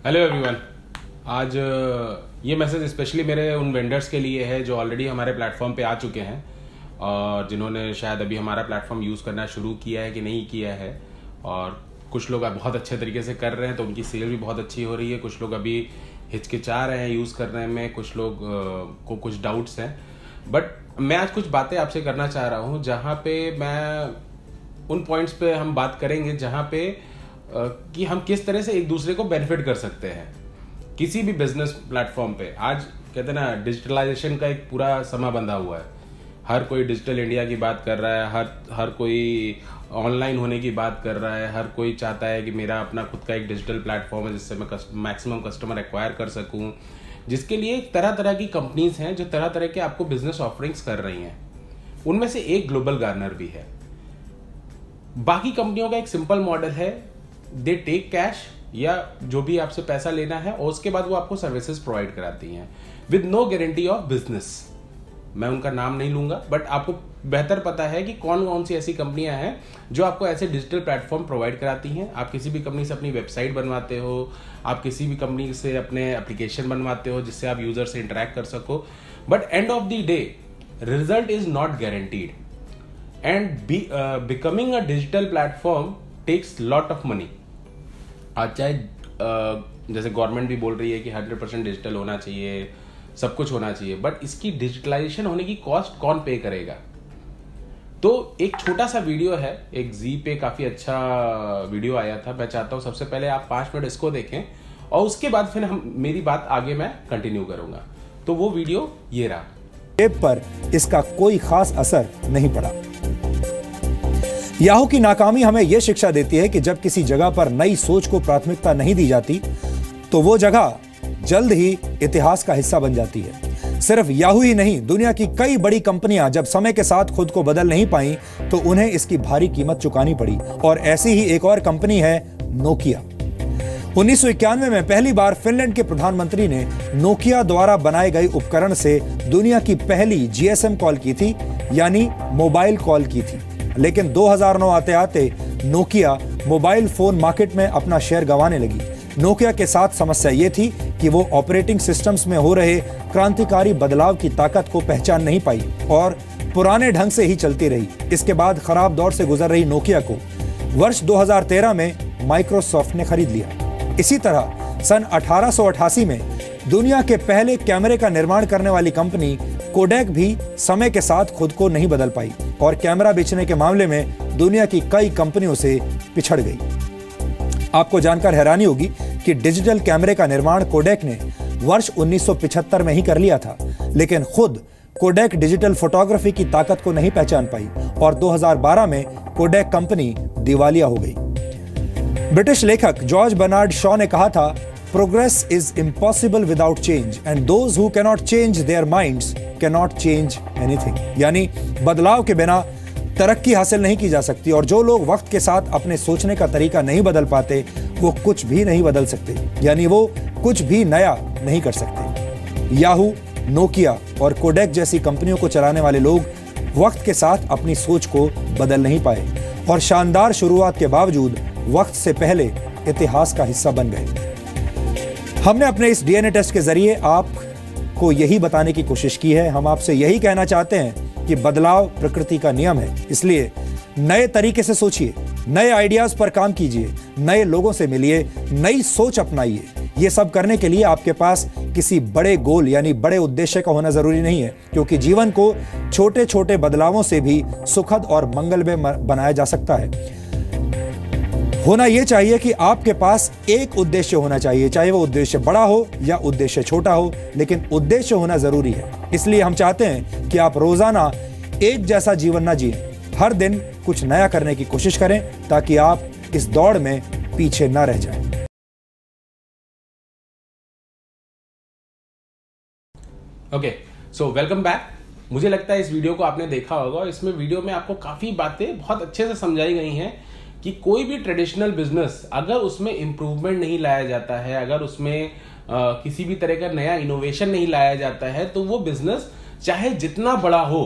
Hello everyone. आज ये message specially मेरे उन वेंडर्स के लिए है जो ऑलरेडी हमारे प्लेटफॉर्म पे आ चुके हैं और जिन्होंने शायद अभी हमारा प्लेटफॉर्म यूज़ करना शुरू किया है कि नहीं किया है। और कुछ लोग बहुत अच्छे तरीके से कर रहे हैं तो उनकी सेल भी बहुत अच्छी हो रही है। कुछ लोग अभी हिचकिचा रहे हैं यूज़ करने में, कुछ लोग को कुछ डाउट्स हैं। बट मैं आज कुछ बातें आपसे करना चाह रहा हूँ जहाँ पे मैं उन पॉइंट्स पे हम बात करेंगे जहाँ पे कि हम किस तरह से एक दूसरे को बेनिफिट कर सकते हैं किसी भी बिजनेस प्लेटफॉर्म पे। आज कहते हैं ना, डिजिटलाइजेशन का एक पूरा समा बंधा हुआ है। हर कोई डिजिटल इंडिया की बात कर रहा है, हर कोई ऑनलाइन होने की बात कर रहा है। हर कोई चाहता है कि मेरा अपना खुद का एक डिजिटल प्लेटफॉर्म है जिससे मैं मैक्सिमम कस्टमर एक्वायर कर सकूं, जिसके लिए तरह तरह की कंपनीज हैं जो तरह तरह के आपको बिजनेस ऑफरिंग्स कर रही हैं। उनमें से एक ग्लोबल गार्नर भी है। बाकी कंपनियों का एक सिंपल मॉडल है, दे टेक कैश या जो भी आपसे पैसा लेना है और उसके बाद वो आपको सर्विसेज प्रोवाइड कराती हैं with no guarantee of business. मैं उनका नाम नहीं लूंगा, बट आपको बेहतर पता है कि कौन कौन सी ऐसी कंपनियां हैं जो आपको ऐसे डिजिटल प्लेटफॉर्म प्रोवाइड कराती हैं। आप किसी भी कंपनी से अपनी वेबसाइट बनवाते हो, आप किसी भी कंपनी से अपने एप्लीकेशन बनवाते हो जिससे आप यूजर से इंटरेक्ट कर सको, but end of the day result is not guaranteed and becoming a digital platform takes lot of money. आज चाहे जैसे गवर्नमेंट भी बोल रही है कि 100% डिजिटल होना चाहिए, सब कुछ होना चाहिए, बट इसकी डिजिटलाइजेशन होने की कॉस्ट कौन पे करेगा? तो एक छोटा सा वीडियो है, एक जी पे काफी अच्छा वीडियो आया था। मैं चाहता हूं सबसे पहले आप 5 मिनट इसको देखें और उसके बाद फिर हम मेरी बात आगे मैं कंटिन्यू करूंगा। तो वो वीडियो ये रहा। वेब पर इसका कोई खास असर नहीं पड़ा। याहू की नाकामी हमें यह शिक्षा देती है कि जब किसी जगह पर नई सोच को प्राथमिकता नहीं दी जाती तो वो जगह जल्द ही इतिहास का हिस्सा बन जाती है। सिर्फ याहू ही नहीं, दुनिया की कई बड़ी कंपनियां जब समय के साथ खुद को बदल नहीं पाई तो उन्हें इसकी भारी कीमत चुकानी पड़ी। और ऐसी ही एक और कंपनी है नोकिया। 1991 में पहली बार फिनलैंड के प्रधानमंत्री ने नोकिया द्वारा बनाए गए उपकरण से दुनिया की पहली जीएसएम कॉल की थी, यानी मोबाइल कॉल की थी। लेकिन 2009 आते आते नोकिया मोबाइल फोन मार्केट में अपना शेयर गंवाने लगी। नोकिया के साथ समस्या यह थी कि वो ऑपरेटिंग सिस्टम्स में हो रहे क्रांतिकारी बदलाव की ताकत को पहचान नहीं पाई और पुराने ढंग से ही चलती रही। इसके बाद खराब दौर से गुजर रही नोकिया को वर्ष 2013 में माइक्रोसॉफ्ट ने खरीद लिया। इसी तरह सन 1888 में दुनिया के पहले कैमरे का निर्माण करने वाली कंपनी कोडैक भी समय के साथ खुद को नहीं बदल पाई और कैमरा बेचने के मामले में दुनिया की कई कंपनियों से पिछड़ गई। आपको जानकर हैरानी होगी कि डिजिटल कैमरे का निर्माण कोडैक ने वर्ष 1975 में ही कर लिया था, लेकिन खुद कोडैक डिजिटल फोटोग्राफी की ताकत को नहीं पहचान पाई और 2012 में कोडैक कंपनी दिवालिया हो गई। ब्रिटिश लेखक जॉर्ज बर्नार्ड शॉ ने कहा था, progress is impossible without change and those who cannot change their minds cannot change anything. यानी बदलाव के बिना तरक्की हासिल नहीं की जा सकती और जो लोग वक्त के साथ अपने सोचने का तरीका नहीं बदल पाते वो कुछ भी नहीं बदल सकते, यानी वो कुछ भी नया नहीं कर सकते। याहू, नोकिया और कोडैक जैसी कंपनियों को चलाने वाले लोग वक्त के साथ अपनी सोच को बदल नहीं पाए और शानदार शुरुआत के बावजूद वक्त से पहले इतिहास का हिस्सा बन गए। हमने अपने इस डीएनए टेस्ट के जरिए आपको यही बताने की कोशिश की है। हम आपसे यही कहना चाहते हैं कि बदलाव प्रकृति का नियम है, इसलिए नए तरीके से सोचिए, नए आइडियाज पर काम कीजिए, नए लोगों से मिलिए, नई सोच अपनाइए। ये सब करने के लिए आपके पास किसी बड़े गोल यानी बड़े उद्देश्य का होना जरूरी नहीं है, क्योंकि जीवन को छोटे छोटे बदलावों से भी सुखद और मंगलमय बनाया जा सकता है। होना यह चाहिए कि आपके पास एक उद्देश्य होना चाहिए, चाहे वो उद्देश्य बड़ा हो या उद्देश्य छोटा हो, लेकिन उद्देश्य होना जरूरी है। इसलिए हम चाहते हैं कि आप रोजाना एक जैसा जीवन ना जिएं, हर दिन कुछ नया करने की कोशिश करें ताकि आप इस दौड़ में पीछे ना रह जाएं। Okay, so welcome back. मुझे लगता है इस वीडियो को आपने देखा होगा और इसमें वीडियो में आपको काफी बातें बहुत अच्छे से समझाई गई हैं कि कोई भी ट्रेडिशनल बिजनेस अगर उसमें इंप्रूवमेंट नहीं लाया जाता है, अगर उसमें किसी भी तरह का नया इनोवेशन नहीं लाया जाता है, तो वो बिजनेस चाहे जितना बड़ा हो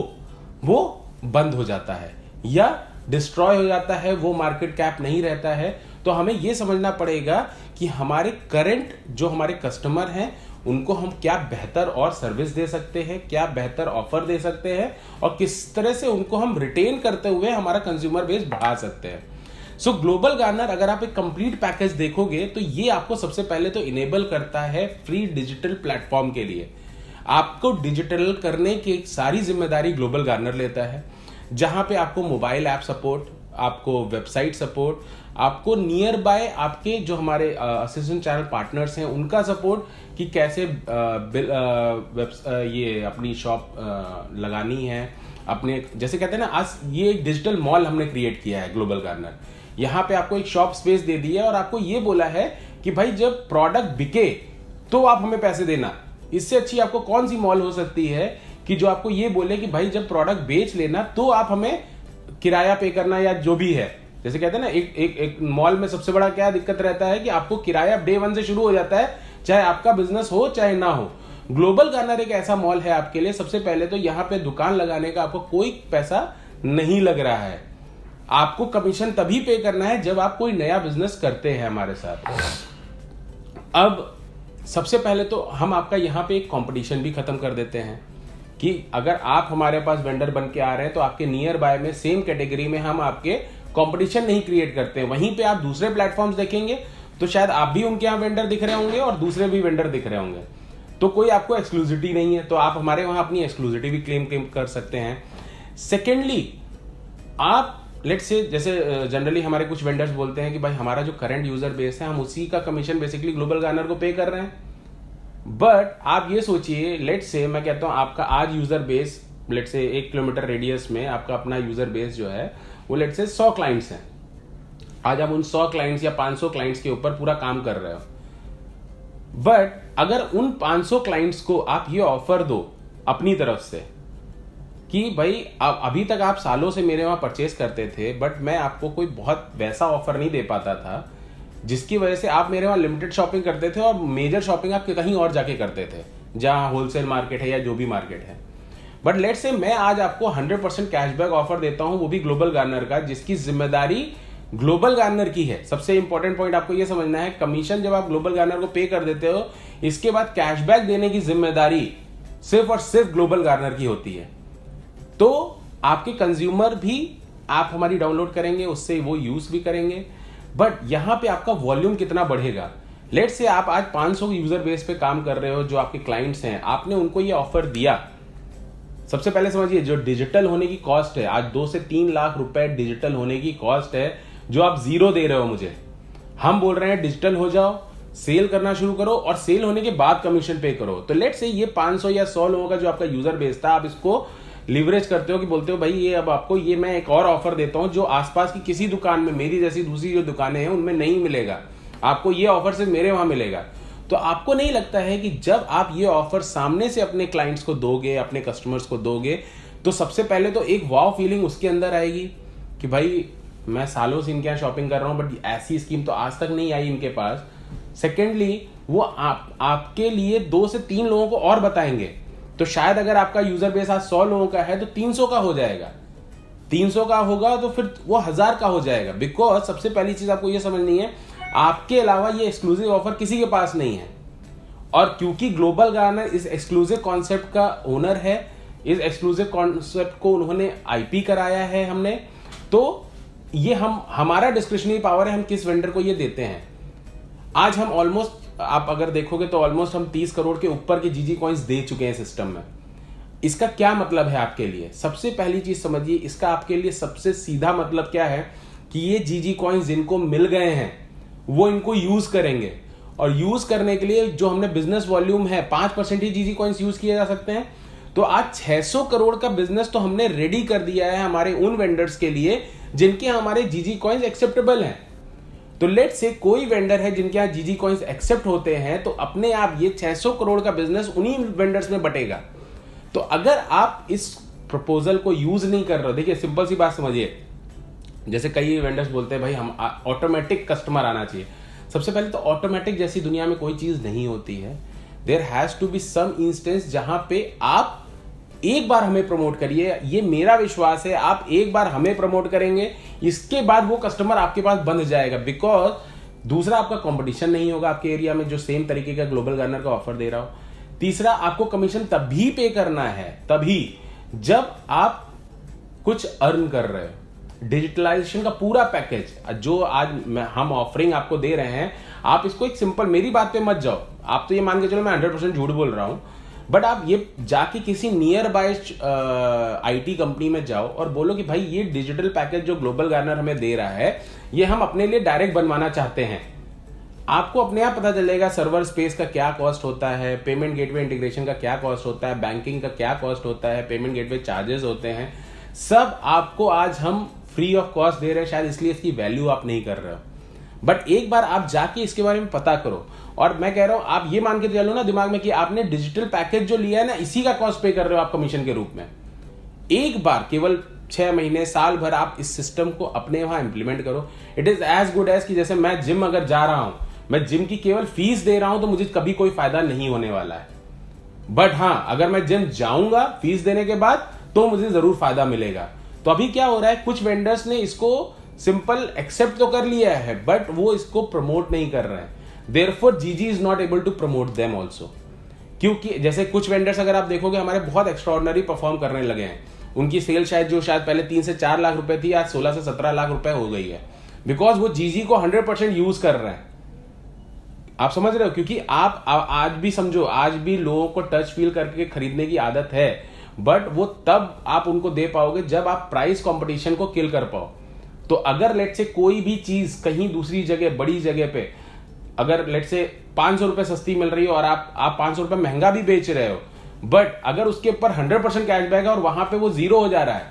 वो बंद हो जाता है या डिस्ट्रॉय हो जाता है, वो मार्केट कैप नहीं रहता है। तो हमें ये समझना पड़ेगा कि हमारे करंट जो हमारे कस्टमर हैं उनको हम क्या बेहतर और सर्विस दे सकते हैं, क्या बेहतर ऑफर दे सकते हैं और किस तरह से उनको हम रिटेन करते हुए हमारा कंज्यूमर बेस बढ़ा सकते हैं। सो ग्लोबल गार्नर अगर आप एक कंप्लीट पैकेज देखोगे तो ये आपको सबसे पहले तो इनेबल करता है फ्री डिजिटल प्लेटफॉर्म के लिए। आपको डिजिटल करने की सारी जिम्मेदारी ग्लोबल गार्नर लेता है, जहां पे आपको मोबाइल ऐप सपोर्ट, आपको वेबसाइट सपोर्ट, आपको नियर बाय आपके जो हमारे असिस्टेंट चैनल पार्टनर्स हैं उनका सपोर्ट कि कैसे ये अपनी शॉप लगानी है अपने, जैसे कहते हैं ना, आज ये एक डिजिटल मॉल हमने क्रिएट किया है ग्लोबल गार्नर। यहाँ पे आपको एक शॉप स्पेस दे दी है और आपको ये बोला है कि भाई जब प्रोडक्ट बिके तो आप हमें पैसे देना। इससे अच्छी आपको कौन सी मॉल हो सकती है कि जो आपको ये बोले कि भाई जब प्रोडक्ट बेच लेना तो आप हमें किराया पे करना या जो भी है। जैसे कहते हैं ना, एक मॉल में सबसे बड़ा क्या दिक्कत रहता है कि आपको किराया डे 1 से शुरू हो जाता है, चाहे आपका बिजनेस हो चाहे ना हो। ग्लोबल गार्नर एक ऐसा मॉल है आपके लिए। सबसे पहले तो यहाँ पे दुकान लगाने का आपको कोई पैसा नहीं लग रहा है। आपको कमीशन तभी पे करना है जब आप कोई नया बिजनेस करते हैं हमारे साथ। अब सबसे पहले तो हम आपका यहाँ पे एक कंपटीशन भी खत्म कर देते हैं कि अगर आप हमारे पास वेंडर बन के आ रहे हैं तो आपके नियर बाय में सेम कैटेगरी में हम आपके कंपटीशन नहीं क्रिएट करते हैं। वहीं पे आप दूसरे प्लेटफॉर्म्स देखेंगे तो शायद आप भी उनके यहाँ वेंडर दिख रहे होंगे और दूसरे भी वेंडर दिख रहे होंगे, तो कोई आपको एक्सक्लूसिविटी नहीं है, तो आप हमारे वहां अपनी एक्सक्लूसिविटी भी क्लेम कर सकते हैं। सेकेंडली, आप लेट्स से जैसे जनरली हमारे कुछ वेंडर्स बोलते हैं कि भाई हमारा जो करंट यूजर बेस है हम उसी का कमीशन बेसिकली ग्लोबल गार्नर को पे कर रहे हैं। बट आप ये सोचिए, लेट्स से मैं कहता हूं आपका आज user base let's say 1 kilometre radius में आपका अपना यूजर बेस जो है वो लेट्स से 100 क्लाइंट्स हैं। आज आप उन 100 क्लाइंट्स या 500 क्लाइंट्स के ऊपर पूरा काम कर रहे हो। बट अगर उन 500 क्लाइंट्स को आप ये ऑफर दो अपनी तरफ से कि भाई अभी तक आप सालों से मेरे वहां परचेस करते थे, बट मैं आपको कोई बहुत वैसा ऑफर नहीं दे पाता था जिसकी वजह से आप मेरे वहां लिमिटेड शॉपिंग करते थे और मेजर शॉपिंग आप कहीं और जाके करते थे जहां होलसेल मार्केट है या जो भी मार्केट है। बट लेट्स से मैं आज आपको 100% कैशबैक ऑफर देता हूं, वो भी ग्लोबल गार्नर का, जिसकी जिम्मेदारी ग्लोबल गार्नर की है। सबसे इंपॉर्टेंट पॉइंट आपको यह समझना है, कमीशन जब आप ग्लोबल गार्नर को पे कर देते हो, इसके बाद कैशबैक देने की जिम्मेदारी सिर्फ और सिर्फ ग्लोबल गार्नर की होती है। तो आपके कंज्यूमर भी आप हमारी डाउनलोड करेंगे, उससे वो यूज भी करेंगे, बट यहां पे आपका वॉल्यूम कितना बढ़ेगा। लेट्स से आप आज 500 यूजर बेस पे काम कर रहे हो, जो आपके क्लाइंट्स हैं, आपने उनको ये ऑफर दिया। सबसे पहले समझिए, जो डिजिटल होने की कॉस्ट है आज 2 से 3 लाख रुपए डिजिटल होने की कॉस्ट है, जो आप जीरो दे रहे हो मुझे। हम बोल रहे हैं डिजिटल हो जाओ, सेल करना शुरू करो और सेल होने के बाद कमीशन पे करो। तो लेट्स से ये 500 या 100 लोगों का जो आपका यूजर बेस था, आप इसको लिवरेज करते हो कि बोलते हो भाई ये अब आपको ये मैं एक और ऑफर देता हूं जो आसपास की किसी दुकान में, मेरी जैसी दूसरी जो दुकानें हैं उनमें नहीं मिलेगा, आपको ये ऑफर सिर्फ मेरे वहां मिलेगा। तो आपको नहीं लगता है कि जब आप ये ऑफर सामने से अपने क्लाइंट्स को दोगे, अपने कस्टमर्स को दोगे, तो सबसे पहले तो एक वाव फीलिंग उसके अंदर आएगी कि भाई मैं सालों से इनके यहाँ शॉपिंग कर रहा हूं बट ऐसी स्कीम तो आज तक नहीं आई इनके पास। सेकेंडली, वो आपके लिए 2 से 3 लोगों को और बताएंगे, तो शायद अगर आपका यूजर बेस आज 100 लोगों का है तो 300 का हो जाएगा, 300 का होगा तो फिर वो 1000 का हो जाएगा। बिकॉज सबसे पहली चीज आपको ये समझनी है, आपके अलावा ये एक्सक्लूसिव ऑफर किसी के पास नहीं है। और क्योंकि ग्लोबल गार्नर इस एक्सक्लूसिव कॉन्सेप्ट का ओनर है, इस एक्सक्लूसिव कॉन्सेप्ट को उन्होंने आईपी कराया है हमने, तो ये हमारा डिस्क्रिशनरी पावर है, हम किस वेंडर को ये देते हैं। आज हम ऑलमोस्ट, आप अगर देखोगे तो ऑलमोस्ट हम 30 करोड़ के ऊपर के जीजी कॉइन्स दे चुके हैं सिस्टम में। इसका क्या मतलब है आपके लिए? सबसे पहली चीज समझिए, इसका आपके लिए सबसे सीधा मतलब क्या है कि ये जीजी कॉइन्स जिनको मिल गए हैं वो इनको यूज करेंगे, और यूज करने के लिए जो हमने बिजनेस वॉल्यूम है 5% ही जीजी कॉइन्स यूज किए जा सकते हैं। तो आज 600 करोड़ का बिजनेस तो हमने रेडी कर दिया है हमारे उन वेंडर्स के लिए जिनके हमारे जीजी कॉइन्स एक्सेप्टेबल हैं। तो लेट्स से कोई वेंडर है जिनके यहाँ जीजी कॉइन्स एक्सेप्ट होते हैं, तो अपने आप ये 600 करोड़ का बिजनेस उन्हीं वेंडर्स में बटेगा। तो अगर आप इस प्रपोजल को यूज नहीं कर रहे हो, देखिए सिंपल सी बात समझिए, जैसे कई वेंडर्स बोलते हैं भाई हम ऑटोमेटिक कस्टमर आना चाहिए। सबसे पहले तो ऑटोमेटिक जैसी दुनिया में कोई चीज नहीं होती है। There has to be some instance जहां पे आप एक बार हमें प्रमोट करिए, ये मेरा विश्वास है। आप एक बार हमें प्रमोट करेंगे, इसके बाद वो कस्टमर आपके पास बंध जाएगा, बिकॉज दूसरा आपका कंपटीशन नहीं होगा आपके एरिया में जो सेम तरीके का ग्लोबल गार्नर का ऑफर दे रहा हो। तीसरा, आपको कमीशन तभी पे करना है तभी जब आप कुछ अर्न कर रहे हो। डिजिटलाइजेशन का पूरा पैकेज जो आज हम ऑफरिंग आपको दे रहे हैं, आप इसको एक सिंपल, मेरी बात पे मत जाओ, आप तो ये मान के चलो मैं 100% झूठ बोल रहा हूं, बट आप ये जाके किसी नियर बाय आईटी कंपनी में जाओ और बोलो कि भाई ये डिजिटल पैकेज जो ग्लोबल गार्नर हमें दे रहा है, ये हम अपने लिए डायरेक्ट बनवाना चाहते हैं। आपको अपने आप पता चलेगा सर्वर स्पेस का क्या कॉस्ट होता है, पेमेंट गेटवे इंटीग्रेशन का क्या कॉस्ट होता है, बैंकिंग का क्या कॉस्ट होता है, पेमेंट गेटवे चार्जेस होते हैं, सब आपको आज हम फ्री ऑफ कॉस्ट दे रहे हैं। शायद इसलिए इसकी वैल्यू आप नहीं कर रहे हो, बट एक बार आप जाके इसके बारे में पता करो। और मैं कह रहा हूं, आप ये मान के चलो ना दिमाग में कि आपने डिजिटल पैकेज जो लिया है ना, इसी का कॉस्ट पे कर रहे हो आप कमीशन के रूप में। एक बार केवल 6 महीने साल भर आप इस सिस्टम को अपने वहां इंप्लीमेंट करो। It is as good as कि जैसे मैं जिम अगर जा रहा हूं, मैं जिम की केवल फीस दे रहा हूं तो मुझे कभी कोई फायदा नहीं होने वाला है, बट हां अगर मैं जिम जाऊंगा फीस देने के बाद तो मुझे जरूर फायदा मिलेगा। तो अभी क्या हो रहा है, कुछ वेंडर्स ने इसको सिंपल एक्सेप्ट तो कर लिया है, बट वो इसको प्रमोट नहीं कर रहे हैं। Therefore GG is not able to promote them also, क्योंकि जैसे कुछ वेंडर्स अगर आप देखोगे हमारे बहुत एक्स्ट्राऑर्डिनरी परफॉर्म करने लगे हैं। उनकी सेल शायद पहले 3 से 4 लाख रुपए थी, आज 16 से 17 लाख रुपए हो गई है, बिकॉज वो जीजी को 100% यूज कर रहे हैं। आप समझ रहे हो, क्योंकि आप आज भी समझो, आज भी लोगों को टच फील करके खरीदने की आदत है, बट वो तब आप उनको दे पाओगे जब आप प्राइस कंपटीशन को किल कर पाओ। तो अगर लेट से कोई भी चीज कहीं दूसरी जगह, बड़ी जगह पे अगर लेट से 500 रुपए सस्ती मिल रही हो और आप 500 रुपए महंगा भी बेच रहे हो, बट अगर उसके ऊपर 100% कैशबैक है और वहां पे वो 0 हो जा रहा है,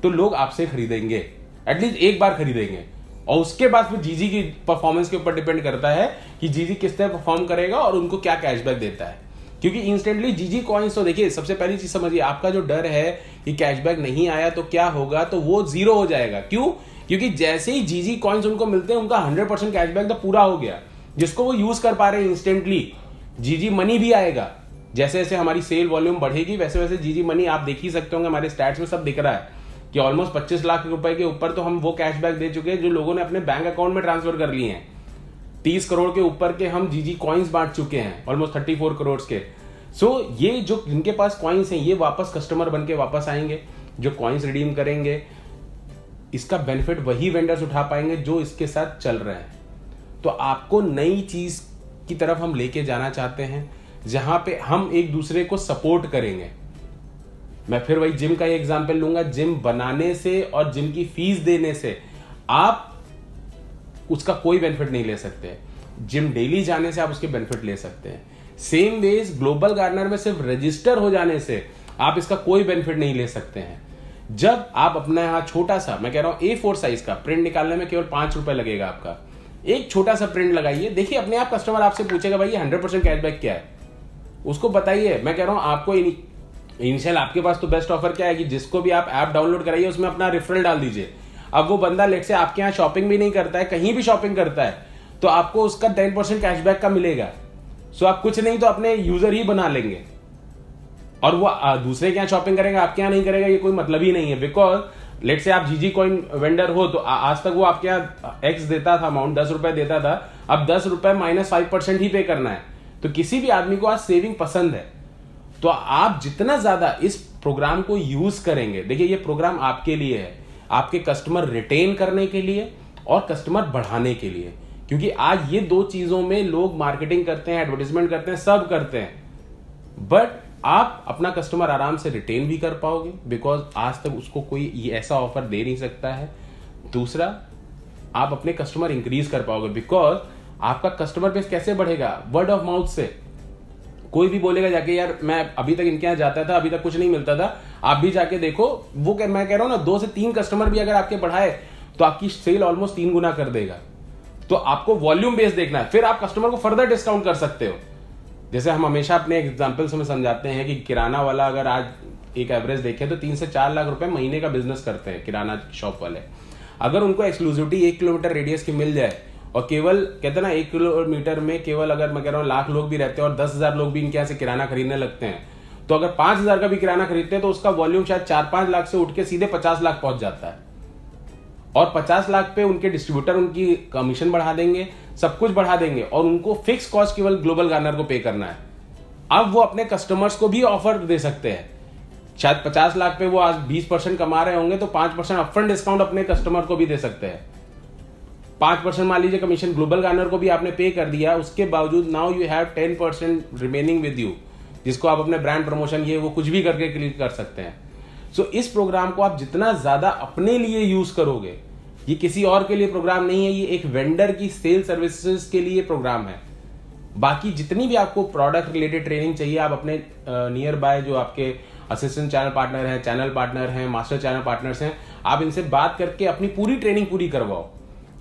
तो लोग आपसे खरीदेंगे, एटलीस्ट एक बार खरीदेंगे। और उसके बाद फिर जीजी की परफॉर्मेंस के ऊपर डिपेंड करता है कि जीजी किस तरह परफॉर्म करेगा और उनको क्या कैशबैक देता है। क्योंकि इंस्टेंटली जीजी कॉइन्स, तो देखिए सबसे पहली चीज समझिए, आपका जो डर है कि कैशबैक नहीं आया तो क्या होगा, तो वो 0 हो जाएगा। क्यों? क्योंकि जैसे ही जीजी कॉइन्स उनको मिलते हैं, उनका 100% कैशबैक तो पूरा हो गया, जिसको वो यूज कर पा रहे हैं इंस्टेंटली। जीजी मनी भी आएगा, जैसे जैसे हमारी सेल वॉल्यूम बढ़ेगी वैसे वैसे जीजी मनी, आप देख ही सकते होंगे हमारे स्टैट्स में सब दिख रहा है कि ऑलमोस्ट 25 लाख रुपए के ऊपर तो हम वो कैशबैक दे चुके हैं जो लोगों ने अपने बैंक अकाउंट में ट्रांसफर कर लिए हैं। 30 करोड़ के ऊपर के हम जीजी कॉइन्स बांट चुके हैं, ऑलमोस्ट 34 करोड़ के। सो ये जो जिनके पास कॉइन्स हैं, ये वापस कस्टमर बन के वापस आएंगे, जो कॉइन्स रिडीम करेंगे। इसका बेनिफिट वही वेंडर्स उठा पाएंगे जो इसके साथ चल रहे हैं। तो आपको नई चीज की तरफ हम लेके जाना चाहते हैं, जहां पे हम एक दूसरे को सपोर्ट करेंगे। मैं फिर वही जिम का ही एग्जांपल लूंगा। जिम बनाने से और जिम की फीस देने से आप उसका कोई बेनिफिट नहीं ले सकते। जिम डेली जाने से आप उसके बेनिफिट ले सकते हैं। सेम वेज ग्लोबल गार्नर में सिर्फ रजिस्टर हो जाने से आप इसका कोई बेनिफिट नहीं ले सकते हैं। जब आप अपना यहां छोटा सा, मैं कह रहा हूं A4 साइज का प्रिंट निकालने में केवल 5 रुपए लगेगा आपका, एक छोटा सा प्रिंट लगाइए, देखिए अपने आप कस्टमर आपसे पूछेगा भाई ये 100% कैशबैक क्या है, उसको बताइए। मैं कह रहा हूं आपको इनिशियल आपके पास तो बेस्ट ऑफर क्या है कि जिसको भी आप ऐप डाउनलोड कराइए उसमें अपना रेफरल डाल दीजिए। अब वो बंदा लेट से आपके यहाँ शॉपिंग भी नहीं करता है, कहीं भी शॉपिंग करता है, तो आपको उसका 10% कैशबैक का मिलेगा। सो आप कुछ नहीं तो अपने यूजर ही बना लेंगे, और वो दूसरे के यहाँ शॉपिंग करेगा, आपके यहाँ नहीं करेगा, ये कोई मतलब ही नहीं है। बिकॉज लेट से आप जीजी कॉइन वेंडर हो तो आज तक वो आपके यहाँ एक्स देता था अमाउंट, 10 रुपए देता था, अब 10 रुपए -5% ही पे करना है। तो किसी भी आदमी को आज सेविंग पसंद है, तो आप जितना ज्यादा इस प्रोग्राम को यूज करेंगे, देखिए ये प्रोग्राम आपके लिए है, आपके कस्टमर रिटेन करने के लिए और कस्टमर बढ़ाने के लिए। क्योंकि आज ये 2 चीजों में लोग मार्केटिंग करते हैं, एडवर्टाइजमेंट करते हैं, सब करते हैं, बट आप अपना कस्टमर आराम से रिटेन भी कर पाओगे, बिकॉज आज तक उसको कोई ये ऐसा ऑफर दे नहीं सकता है। दूसरा, आप अपने कस्टमर इंक्रीज कर पाओगे, बिकॉज आपका कस्टमर बेस कैसे बढ़ेगा? वर्ड ऑफ माउथ से। कोई भी बोलेगा जाके यार मैं अभी तक इनके यहाँ जाता था, अभी तक कुछ नहीं मिलता था, आप भी जाके देखो। वो मैं कह रहा हूं ना, 2 से 3 कस्टमर भी अगर आपके बढ़ाए तो आपकी सेल ऑलमोस्ट 3 गुना कर देगा। तो आपको वॉल्यूम बेस देखना है, फिर आप कस्टमर को फर्दर डिस्काउंट कर सकते हो। जैसे हम हमेशा अपने एग्जाम्पल्स में समझाते हैं कि किराना वाला अगर आज एक एवरेज देखें तो 3 से 4 लाख रुपए महीने का बिजनेस करते हैं किराना शॉप वाले। अगर उनको एक्सक्लूसिविटी 1 किलोमीटर रेडियस की मिल जाए और केवल कहते हैं ना 1 किलोमीटर में केवल अगर मैं कह रहा हूँ लाख लोग भी रहते हैं और 10,000 लोग भी इनके यहाँ से किराना खरीदने लगते हैं, तो अगर 5,000 का भी किराना खरीदते हैं तो उसका वॉल्यूम शायद 4-5 लाख से उठ के सीधे 50 लाख पहुंच जाता है। और 50 लाख पे उनके डिस्ट्रीब्यूटर उनकी कमीशन बढ़ा देंगे, सब कुछ बढ़ा देंगे, और उनको फिक्स कॉस्ट केवल ग्लोबल गार्नर को पे करना है। अब वो अपने कस्टमर्स को भी ऑफर दे सकते हैं। शायद 50 लाख पे वो आज 20% कमा रहे होंगे तो 5% अपफ्रंट डिस्काउंट अपने कस्टमर को भी दे सकते हैं। 5% मान लीजिए कमीशन ग्लोबल गार्नर को भी आपने पे कर दिया, उसके बावजूद now you have 10% remaining with you, जिसको आप अपने ब्रांड प्रमोशन ये वो कुछ भी करके क्लिक कर सकते हैं। सो इस प्रोग्राम को आप जितना ज्यादा अपने लिए यूज करोगे, ये किसी और के लिए प्रोग्राम नहीं है, ये एक वेंडर की सेल सर्विसेज के लिए प्रोग्राम है। बाकी जितनी भी आपको प्रोडक्ट रिलेटेड ट्रेनिंग चाहिए, आप अपने नियर बाय जो आपके असिस्टेंट चैनल पार्टनर हैं, चैनल पार्टनर हैं, मास्टर चैनल पार्टनर्स हैं, आप इनसे बात करके अपनी पूरी ट्रेनिंग पूरी करवाओ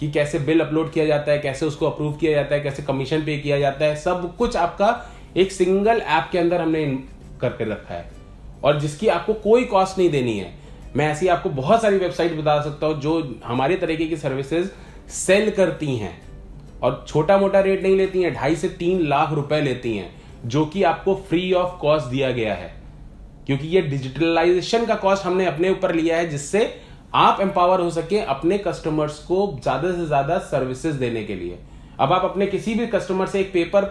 कि कैसे बिल अपलोड किया जाता है, कैसे उसको अप्रूव किया जाता है, कैसे कमीशन पे किया जाता है। सब कुछ आपका एक सिंगल ऐप के अंदर हमने करके रखा है, और जिसकी आपको कोई कॉस्ट नहीं देनी है। मैं ऐसी आपको बहुत सारी वेबसाइट बता सकता हूं जो हमारे तरीके की सर्विसेज सेल करती हैं और छोटा मोटा रेट नहीं लेती हैं, 2.5 से 3 लाख रुपए लेती हैं, जो कि आपको फ्री ऑफ कॉस्ट दिया गया है, क्योंकि ये डिजिटलाइजेशन का कॉस्ट हमने अपने ऊपर लिया है, जिससे आप एम्पावर हो सके अपने कस्टमर्स को ज्यादा से ज्यादा सर्विसेज देने के लिए। अब आप अपने किसी भी कस्टमर से एक पेपर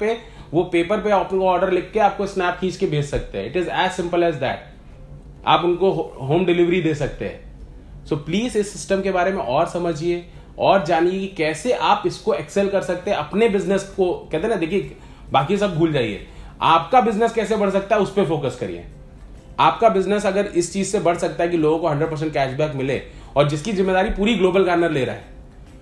पे आपको ऑर्डर लिख के आपको स्नैप खींच के भेज सकते हैं। It is as simple as that. आप उनको होम डिलीवरी दे सकते हैं। सो प्लीज इस सिस्टम के बारे में और समझिए और जानिए कि कैसे आप इसको एक्सेल कर सकते हैं अपने बिजनेस को। कहते हैं ना, देखिए बाकी सब भूल जाइए, आपका बिजनेस कैसे बढ़ सकता है उस पर फोकस करिए। आपका बिजनेस अगर इस चीज से बढ़ सकता है कि लोगों को 100% कैशबैक मिले, और जिसकी जिम्मेदारी पूरी ग्लोबल गार्नर ले रहा है,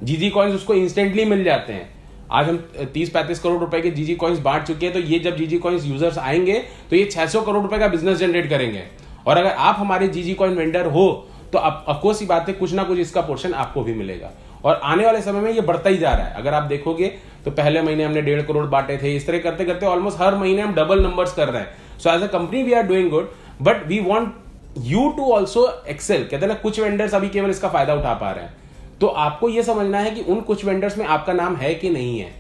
जीजी कॉइन्स उसको इंस्टेंटली मिल जाते हैं। आज हम 30-35 करोड़ रुपए के जीजी कॉइन्स बांट चुके हैं, तो ये जब जीजी कॉइन्स यूजर्स आएंगे तो ये 600 करोड़ रुपए का बिजनेस जनरेट करेंगे। और अगर आप हमारे जीजी कॉइन वेंडर हो तो ऑफकोर्स ही बात है, कुछ ना कुछ इसका पोर्शन आपको भी मिलेगा, और आने वाले समय में ये बढ़ता ही जा रहा है। अगर आप देखोगे तो पहले महीने हमने 1.5 करोड़ बांटे थे, इस तरह करते करते ऑलमोस्ट हर महीने हम डबल नंबर्स कर रहे हैं। So as a company we are doing good, but we want you to also excel. कहते हैं ना, कुछ वेंडर्स अभी केवल इसका फायदा उठा पा रहे हैं, तो आपको यह समझना है कि उन कुछ वेंडर्स में आपका नाम है कि नहीं है,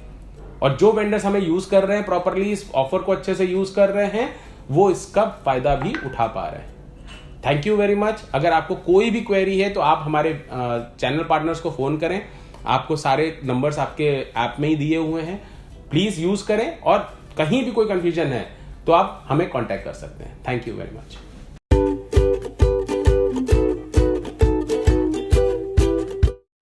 और जो वेंडर्स हमें यूज कर रहे हैं प्रॉपरली, इस ऑफर को अच्छे से यूज कर रहे हैं, वो इसका फायदा भी उठा पा रहे हैं। Thank you very much. अगर आपको कोई भी क्वेरी है तो आप हमारे चैनल पार्टनर्स को फोन करें, आपको सारे नंबर्स आपके ऐप में ही दिए हुए हैं, प्लीज यूज करें, और कहीं भी कोई कंफ्यूजन है तो आप हमें कांटेक्ट कर सकते हैं। Thank you very much.